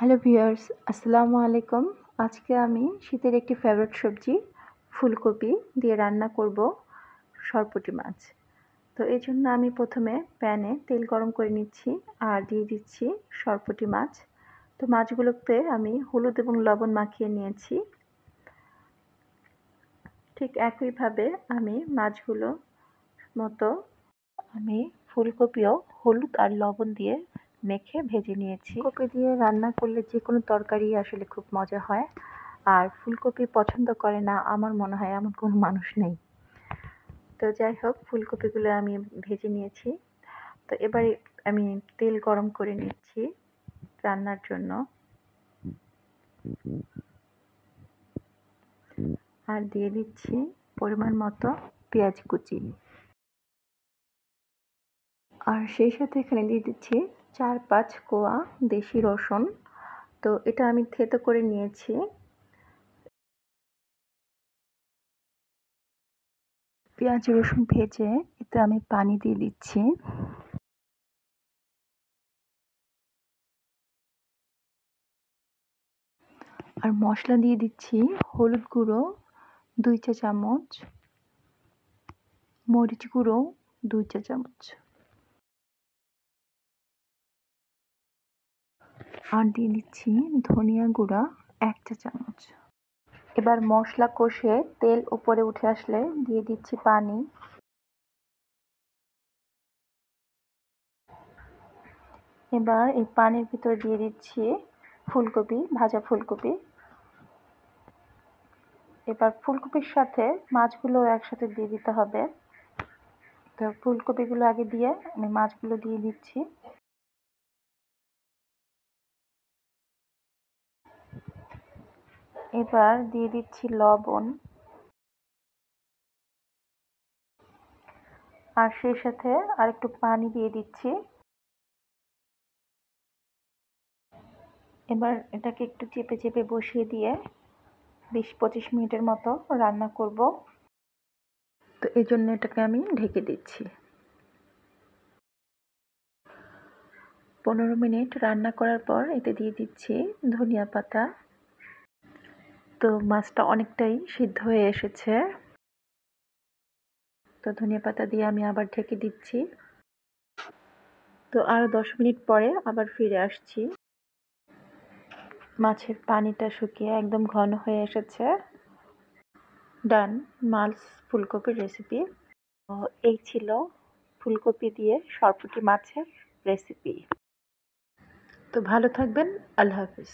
Hello viewers, আসসালামু আলাইকুম। আজকে আমি শীতের একটি ফেভারিট সবজি ফুলকপি দিয়ে রান্না করব সরপুঁটি মাছ। তো এই জন্য আমি প্রথমে প্যানে তেল গরম করে নিচ্ছি আর দিয়ে দিচ্ছি সরপুঁটি মাছ। তো মাছগুলোতে আমি হলুদ এবং লবণ মাখিয়ে নিয়েছি। ঠিক একইভাবে আমি মাছগুলো মতো আমি ফুলকপিও হলুদ আর লবণ দিয়ে মেখে ভেজে নিয়েছি। কপি দিয়ে রান্না করলে যে কোনো তরকারি আসলে খুব মজা হয়। আর ফুলকপি পছন্দ করে না আমার মনে হয় এমন কোনো মানুষ নেই। তো যাই হোক, ফুলকপিগুলো আমি ভেজে নিয়েছি। তো এবারে আমি তেল গরম করে নিচ্ছি রান্নার জন্য। আর দিয়ে দিচ্ছি পরিমাণ মতো পেঁয়াজ কুচি। আর সেই সাথে এখানে দিয়ে দিচ্ছি 4-5 কোয়া দেশি রসুন। তো এটা আমি থেতো করে নিয়েছি। পেঁয়াজ রসুন ভেজে এতে আমি পানি দিয়ে দিচ্ছি। আর মশলা দিয়ে দিচ্ছি হলুদ গুঁড়ো 2 চা চামচ, মরিচ গুঁড়ো 2 চা চামচ, আর দিয়ে দিচ্ছি ধনিয়া গুঁড়া 1 চা চামচ। এবার মশলা কষে তেল উপরে উঠে আসলে দিয়ে দিচ্ছি পানি। এবার এই পানির ভিতর দিয়ে দিচ্ছি ফুলকপি, ভাজা ফুলকপি। এবার ফুলকপির সাথে মাছগুলো একসাথে দিয়ে দিতে হবে। তো ফুলকপিগুলো আগে দিয়ে আমি মাছগুলো দিয়ে দিচ্ছি। এবার দিয়ে দিচ্ছি লবণ আর সেই সাথে আরেকটু পানি দিয়ে দিচ্ছি। এবার এটাকে একটু চেপে চেপে বসিয়ে দিয়ে 20-25 মিনিটের মতো রান্না করব। তো এই জন্য এটাকে আমি ঢেকে দিচ্ছি। 15 মিনিট রান্না করার পর এতে দিয়ে দিচ্ছি ধনিয়া পাতা। তো মাছটা অনেকটাই সিদ্ধ হয়ে এসেছে। তো ধনিয়া পাতা দিয়ে আমি আবার ঢেকে দিচ্ছি। তো আরও 10 মিনিট পরে আবার ফিরে আসছি। মাছের পানিটা শুকিয়ে একদম ঘন হয়ে এসেছে। ডান মাছ ফুলকপির রেসিপি। তো এই ছিল ফুলকপি দিয়ে সরপুঁটি মাছের রেসিপি। তো ভালো থাকবেন। আল্লাহ হাফিজ।